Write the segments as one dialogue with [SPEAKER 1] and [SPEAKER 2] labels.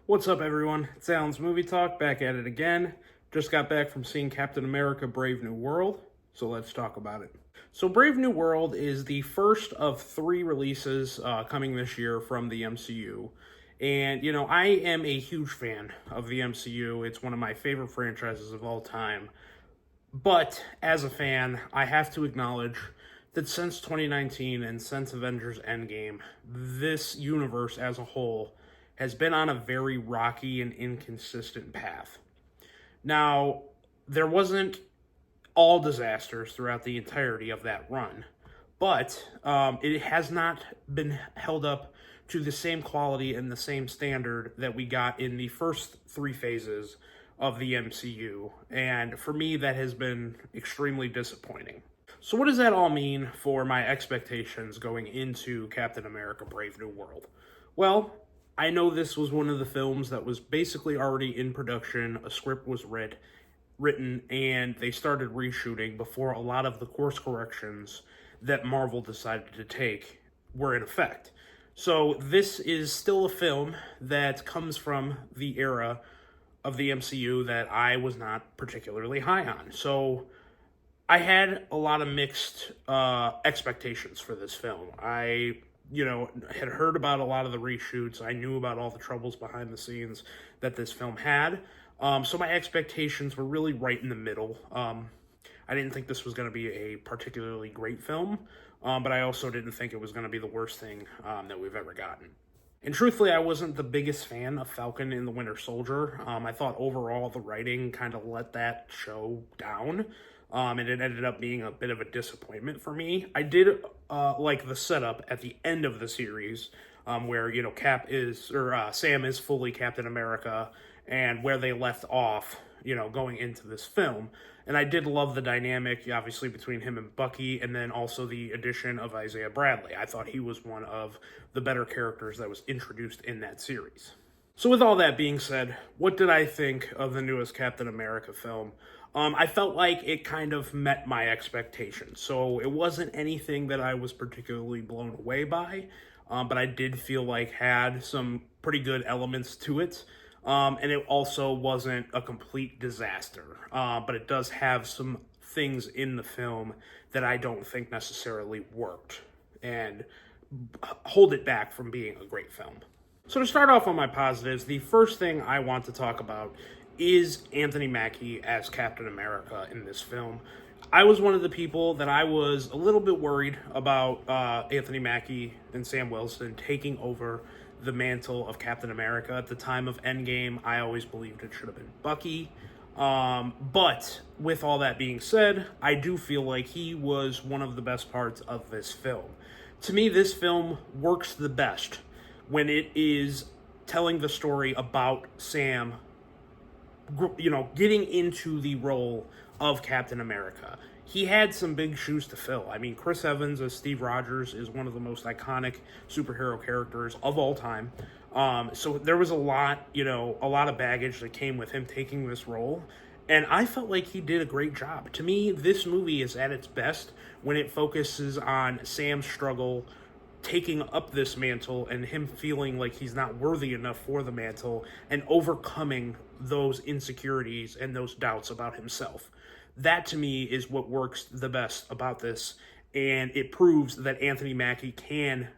[SPEAKER 1] What's up, everyone? It's Alan's Movie Talk, back at it again. Just got back from seeing Captain America Brave New World, so let's talk about it. So Brave New World is the first of three releases coming this year from the MCU. And, I am a huge fan of the MCU. It's one of my favorite franchises of all time. But, as a fan, I have to acknowledge that since 2019 and since Avengers Endgame, this universe as a whole has been on a very rocky and inconsistent path. Now, there wasn't all disasters throughout the entirety of that run, but it has not been held up to the same quality and the same standard that we got in the first three phases of the MCU, and for me, that has been extremely disappointing. So what does that all mean for my expectations going into Captain America Brave New World? Well, I know this was one of the films that was basically already in production, a script was written, and they started reshooting before a lot of the course corrections that Marvel decided to take were in effect. So this is still a film that comes from the era of the MCU that I was not particularly high on. So I had a lot of mixed expectations for this film. I had heard about a lot of the reshoots. I knew about all the troubles behind the scenes that this film had. So my expectations were really right in the middle. I didn't think this was going to be a particularly great film, but I also didn't think it was going to be the worst thing that we've ever gotten. And truthfully, I wasn't the biggest fan of Falcon and the Winter Soldier. I thought overall the writing kind of let that show down. And it ended up being a bit of a disappointment for me. I did like the setup at the end of the series, where Sam is fully Captain America, and where they left off, going into this film. And I did love the dynamic, obviously, between him and Bucky, and then also the addition of Isaiah Bradley. I thought he was one of the better characters that was introduced in that series. So with all that being said, what did I think of the newest Captain America film? I felt like it kind of met my expectations. So it wasn't anything that I was particularly blown away by, but I did feel like had some pretty good elements to it. And it also wasn't a complete disaster, but it does have some things in the film that I don't think necessarily worked and hold it back from being a great film. So to start off on my positives, the first thing I want to talk about is Anthony Mackie as Captain America in this film. I was one of the people that I was a little bit worried about Anthony Mackie and Sam Wilson taking over the mantle of Captain America. At the time of Endgame, I always believed it should have been Bucky. But with all that being said, I do feel like he was one of the best parts of this film. To me, this film works the best when it is telling the story about Sam, getting into the role of Captain America. He had some big shoes to fill. I mean, Chris Evans as Steve Rogers is one of the most iconic superhero characters of all time. So there was a lot of baggage that came with him taking this role. And I felt like he did a great job. To me, this movie is at its best when it focuses on Sam's struggle taking up this mantle and him feeling like he's not worthy enough for the mantle and overcoming those insecurities and those doubts about himself. That, to me, is what works the best about this, and it proves that Anthony Mackie can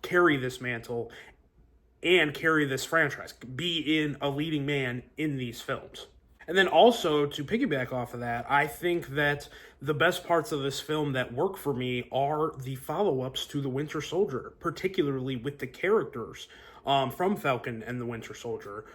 [SPEAKER 1] carry this mantle and carry this franchise, be in a leading man in these films. And then also, to piggyback off of that, I think that the best parts of this film that work for me are the follow-ups to The Winter Soldier, particularly with the characters from Falcon and the Winter Soldier,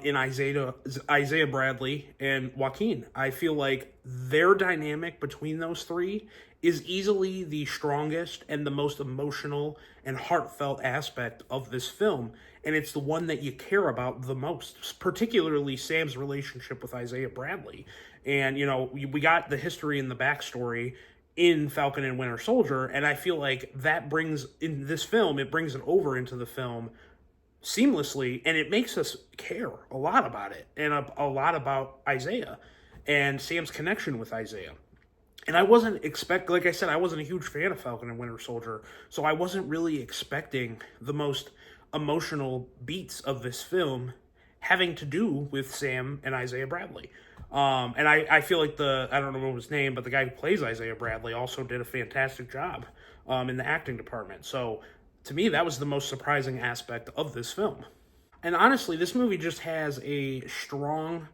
[SPEAKER 1] in Isaiah Bradley and Joaquin. I feel like their dynamic between those three is easily the strongest and the most emotional and heartfelt aspect of this film, and it's the one that you care about the most, particularly Sam's relationship with Isaiah Bradley. And, we got the history and the backstory in Falcon and Winter Soldier, and I feel like that brings, in this film, it brings it over into the film seamlessly, and it makes us care a lot about it, and a lot about Isaiah and Sam's connection with Isaiah. And I wasn't like I said, I wasn't a huge fan of Falcon and Winter Soldier, so I wasn't really expecting the most emotional beats of this film having to do with Sam and Isaiah Bradley. And I feel like I don't know his name, but the guy who plays Isaiah Bradley also did a fantastic job in the acting department. So to me, that was the most surprising aspect of this film. And honestly, this movie just has a strong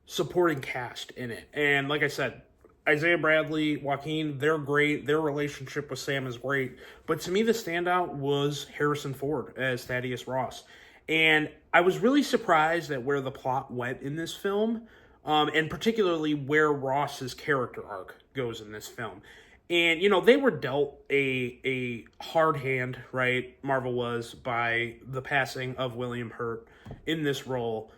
[SPEAKER 1] supporting cast in it. And like I said, Isaiah Bradley, Joaquin, they're great. Their relationship with Sam is great. But to me, the standout was Harrison Ford as Thaddeus Ross. And I was really surprised at where the plot went in this film, and particularly where Ross's character arc goes in this film. And, you know, they were dealt a hard hand, right? Marvel was, by the passing of William Hurt in this role.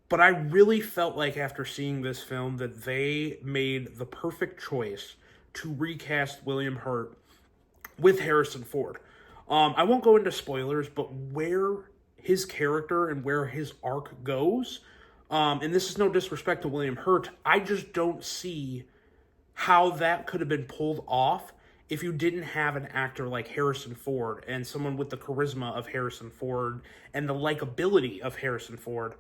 [SPEAKER 1] But I really felt like after seeing this film that they made the perfect choice to recast William Hurt with Harrison Ford. I won't go into spoilers, but where his character and where his arc goes, and this is no disrespect to William Hurt, I just don't see how that could have been pulled off if you didn't have an actor like Harrison Ford and someone with the charisma of Harrison Ford and the likability of Harrison Ford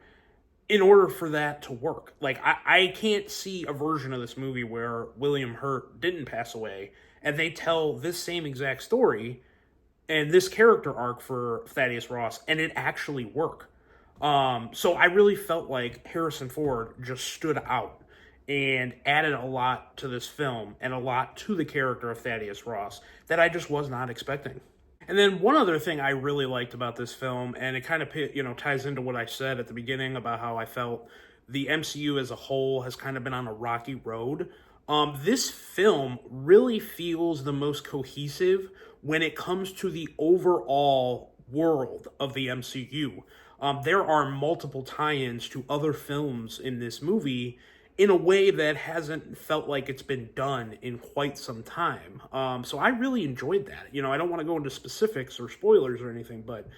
[SPEAKER 1] in order for that to work. Like, I can't see a version of this movie where William Hurt didn't pass away and they tell this same exact story and this character arc for Thaddeus Ross and it actually work. So I really felt like Harrison Ford just stood out and added a lot to this film and a lot to the character of Thaddeus Ross that I just was not expecting. And then one other thing I really liked about this film, and it kind of ties into what I said at the beginning about how I felt the MCU as a whole has kind of been on a rocky road. This film really feels the most cohesive when it comes to the overall world of the MCU. There are multiple tie-ins to other films in this movie in a way that hasn't felt like it's been done in quite some time. So I really enjoyed that. You know, I don't want to go into specifics or spoilers or anything, but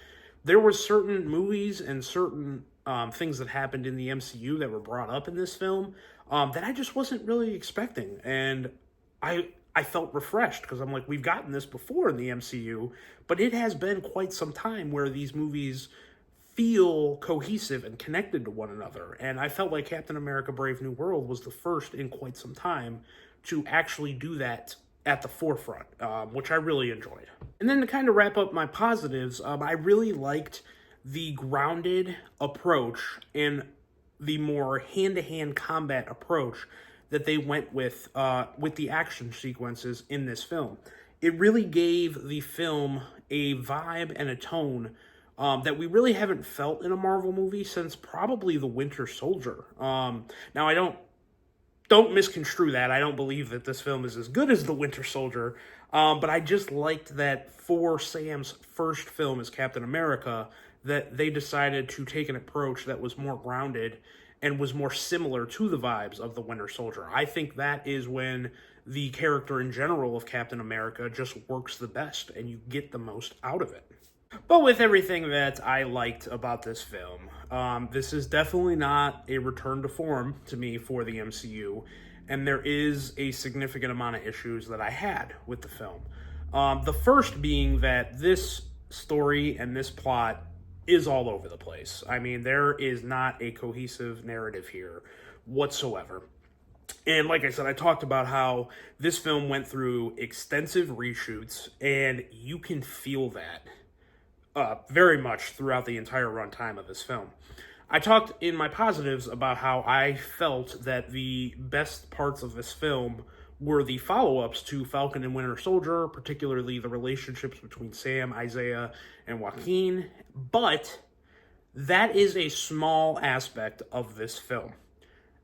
[SPEAKER 1] there were certain movies and certain things that happened in the MCU that were brought up in this film that I just wasn't really expecting. And I felt refreshed because I'm like, we've gotten this before in the MCU, but it has been quite some time where these movies feel cohesive and connected to one another. And I felt like Captain America Brave New World was the first in quite some time to actually do that at the forefront, which I really enjoyed. And then to kind of wrap up my positives, I really liked the grounded approach and the more hand-to-hand combat approach that they went with the action sequences in this film. It really gave the film a vibe and a tone that we really haven't felt in a Marvel movie since probably The Winter Soldier. Now, I don't misconstrue that. I don't believe that this film is as good as The Winter Soldier, but I just liked that for Sam's first film as Captain America, that they decided to take an approach that was more grounded and was more similar to the vibes of The Winter Soldier. I think that is when the character in general of Captain America just works the best and you get the most out of it. But with everything that I liked about this film, this is definitely not a return to form to me for the MCU, and there is a significant amount of issues that I had with the film. The first being that this story and this plot is all over the place. I mean, there is not a cohesive narrative here whatsoever. And like I said, I talked about how this film went through extensive reshoots, and you can feel that very much throughout the entire runtime of this film. I talked in my positives about how I felt that the best parts of this film were the follow-ups to Falcon and Winter Soldier, particularly the relationships between Sam, Isaiah, and Joaquin, but that is a small aspect of this film.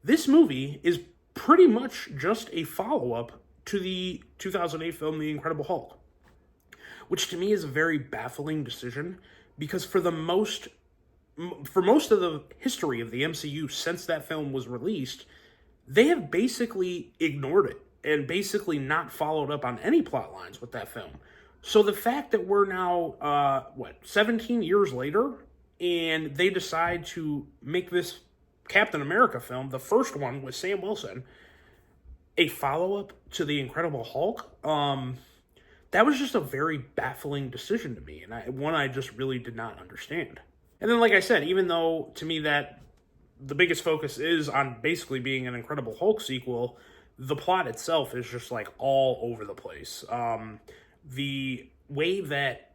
[SPEAKER 1] This movie is pretty much just a follow-up to the 2008 film The Incredible Hulk, which to me is a very baffling decision because for most of the history of the MCU since that film was released, they have basically ignored it and basically not followed up on any plot lines with that film. So the fact that we're now, 17 years later, and they decide to make this Captain America film, the first one with Sam Wilson, a follow-up to The Incredible Hulk, that was just a very baffling decision to me, and one I just really did not understand. And then, like I said, even though to me that the biggest focus is on basically being an Incredible Hulk sequel, the plot itself is just like all over the place. The way that,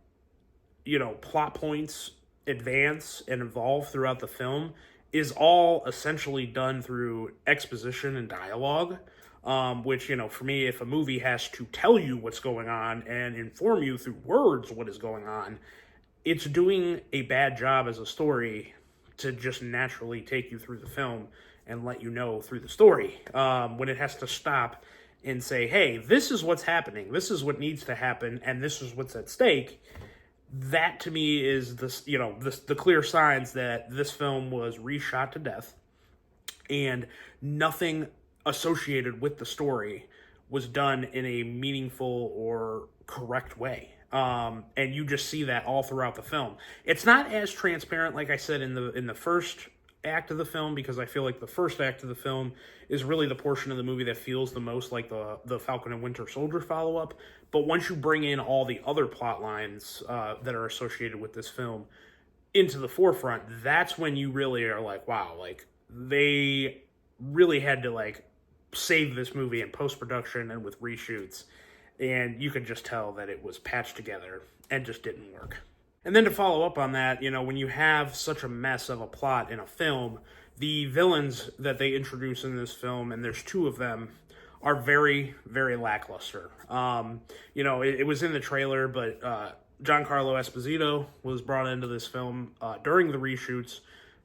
[SPEAKER 1] plot points advance and evolve throughout the film is all essentially done through exposition and dialogue. Which, for me, if a movie has to tell you what's going on and inform you through words what is going on, it's doing a bad job as a story to just naturally take you through the film and let you know through the story. When it has to stop and say, hey, this is what's happening, this is what needs to happen, and this is what's at stake, that to me is the clear signs that this film was reshot to death and nothing associated with the story was done in a meaningful or correct way. And you just see that all throughout the film. It's not as transparent, like I said, in the first act of the film, because I feel like the first act of the film is really the portion of the movie that feels the most like the Falcon and Winter Soldier follow-up. But once you bring in all the other plot lines that are associated with this film into the forefront, that's when you really are like, wow, like they really had to like save this movie in post-production and with reshoots, and you could just tell that it was patched together and just didn't work. And then to follow up on that, when you have such a mess of a plot in a film, the villains that they introduce in this film, and there's two of them, are very, very lackluster. It was in the trailer, but Giancarlo Esposito was brought into this film during the reshoots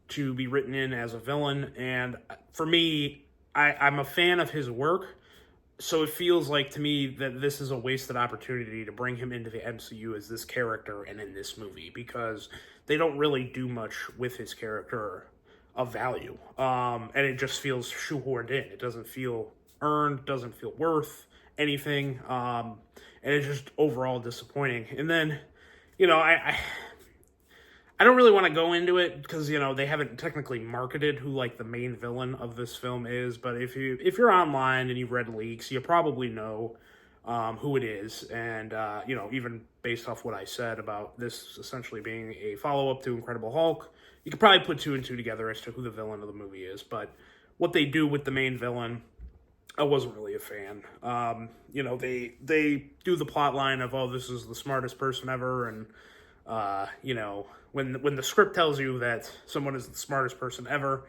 [SPEAKER 1] to be written in as a villain, and for me, I'm a fan of his work, so it feels like to me that this is a wasted opportunity to bring him into the MCU as this character and in this movie, because they don't really do much with his character of value. And it just feels shoehorned in. It doesn't feel earned, doesn't feel worth anything. And it's just overall disappointing. And then, I don't really want to go into it because, they haven't technically marketed who like the main villain of this film is, but if you're online and you've read leaks, you probably know who it is. And even based off what I said about this essentially being a follow-up to Incredible Hulk, you could probably put two and two together as to who the villain of the movie is. But what they do with the main villain, I wasn't really a fan. They do the plot line of, oh, this is the smartest person ever, and when the script tells you that someone is the smartest person ever,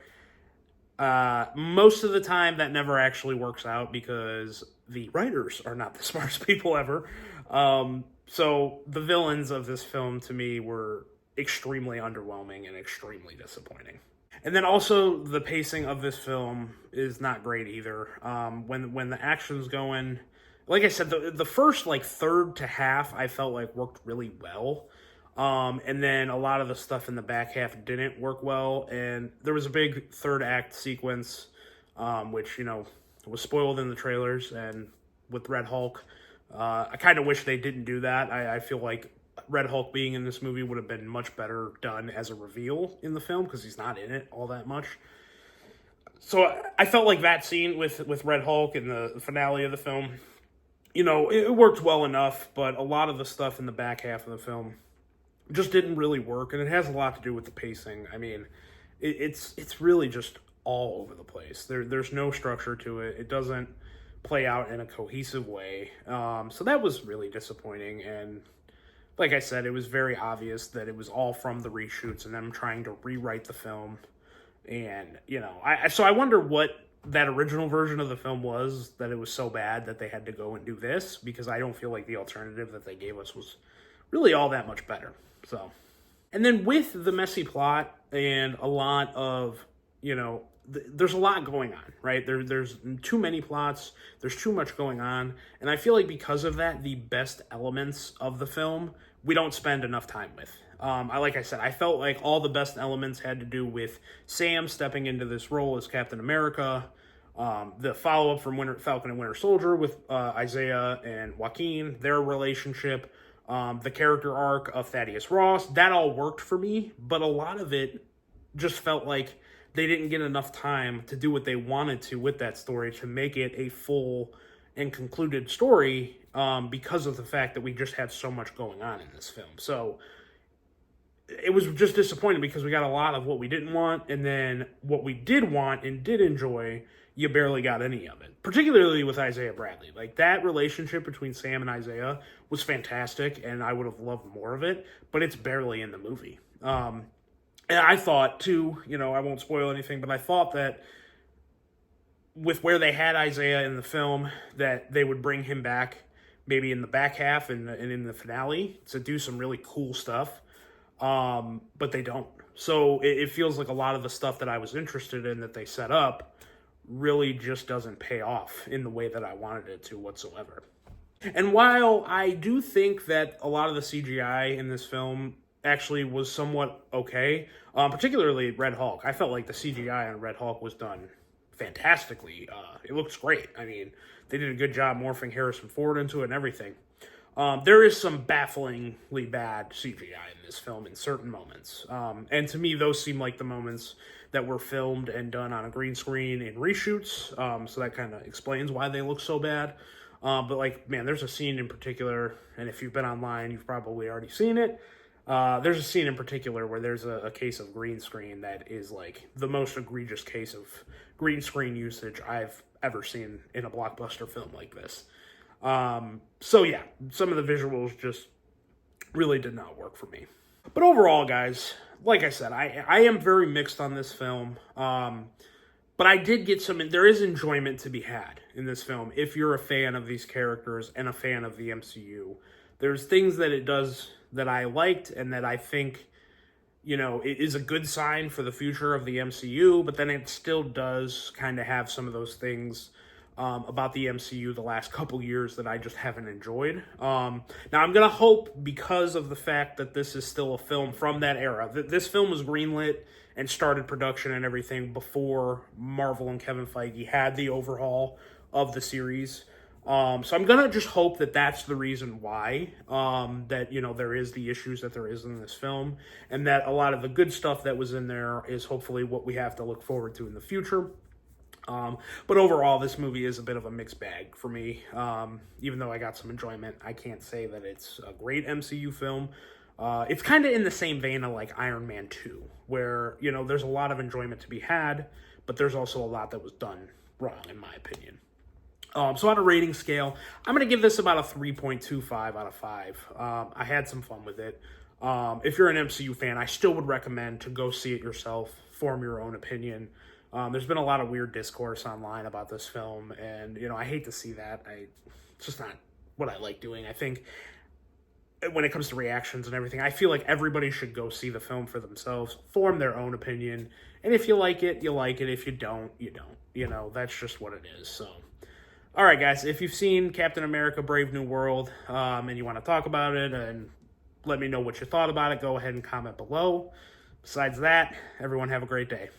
[SPEAKER 1] most of the time that never actually works out because the writers are not the smartest people ever. So the villains of this film to me were extremely underwhelming and extremely disappointing. And then also the pacing of this film is not great either. When the action's going, like I said, the first like third to half I felt like worked really well. And then a lot of the stuff in the back half didn't work well. And there was a big third act sequence, which, was spoiled in the trailers and with Red Hulk. I kind of wish they didn't do that. I feel like Red Hulk being in this movie would have been much better done as a reveal in the film because he's not in it all that much. So I felt like that scene with Red Hulk in the finale of the film, it worked well enough, but a lot of the stuff in the back half of the film just didn't really work, and it has a lot to do with the pacing. I mean, it's really just all over the place. There's no structure to it. It doesn't play out in a cohesive way. So that was really disappointing, and like I said, it was very obvious that it was all from the reshoots and them trying to rewrite the film. And, so I wonder what that original version of the film was, that it was so bad that they had to go and do this, because I don't feel like the alternative that they gave us was really all that much better. So, and then with the messy plot and a lot of, there's a lot going on, right? There's too many plots, there's too much going on, and I feel like because of that, the best elements of the film, we don't spend enough time with. Like I said, I felt like all the best elements had to do with Sam stepping into this role as Captain America, the follow-up from Falcon and Winter Soldier with Isaiah and Joaquin, their relationship, the character arc of Thaddeus Ross, that all worked for me, but a lot of it just felt like they didn't get enough time to do what they wanted to with that story to make it a full and concluded story, because of the fact that we just had so much going on in this film. So it was just disappointing because we got a lot of what we didn't want, and then what we did want and did enjoy, you barely got any of it. Particularly with Isaiah Bradley. Like, that relationship between Sam and Isaiah was fantastic, and I would have loved more of it, but it's barely in the movie. And I thought, too, I won't spoil anything, but I thought that with where they had Isaiah in the film, that they would bring him back maybe in the back half and in the finale to do some really cool stuff. But they don't. So it feels like a lot of the stuff that I was interested in that they set up really just doesn't pay off in the way that I wanted it to whatsoever. And while I do think that a lot of the CGI in this film actually was somewhat okay, particularly Red Hulk, I felt like the CGI on Red Hulk was done fantastically. It looks great. I mean, they did a good job morphing Harrison Ford into it and everything. There is some bafflingly bad CGI in this film in certain moments. And to me, those seem like the moments that were filmed and done on a green screen in reshoots. So that kind of explains why they look so bad. But like, man, there's a scene in particular, and if you've been online, you've probably already seen it. There's a scene in particular where there's a case of green screen that is like the most egregious case of green screen usage I've ever seen in a blockbuster film like this. So yeah, some of the visuals just really did not work for me. But overall, guys, like I said, I am very mixed on this film. But I did get there is enjoyment to be had in this film if you're a fan of these characters and a fan of the MCU. There's things that it does that I liked and that I think, it is a good sign for the future of the MCU, but then it still does kind of have some of those things about the MCU the last couple years that I just haven't enjoyed. Now, I'm going to hope, because of the fact that this is still a film from that era, that this film was greenlit and started production and everything before Marvel and Kevin Feige had the overhaul of the series. So I'm going to just hope that that's the reason why, that, there is the issues that there is in this film, and that a lot of the good stuff that was in there is hopefully what we have to look forward to in the future. But overall, this movie is a bit of a mixed bag for me. Even though I got some enjoyment, I can't say that it's a great MCU film. It's kind of in the same vein of like Iron Man 2, where, there's a lot of enjoyment to be had, but there's also a lot that was done wrong, in my opinion. So on a rating scale, I'm going to give this about a 3.25 out of 5. I had some fun with it. If you're an MCU fan, I still would recommend to go see it yourself, form your own opinion. There's been a lot of weird discourse online about this film, and, I hate to see that. It's just not what I like doing. I think when it comes to reactions and everything, I feel like everybody should go see the film for themselves, form their own opinion, and if you like it, you like it. If you don't, you don't. That's just what it is, so... All right, guys, if you've seen Captain America Brave New World and you want to talk about it and let me know what you thought about it, go ahead and comment below. Besides that, everyone have a great day.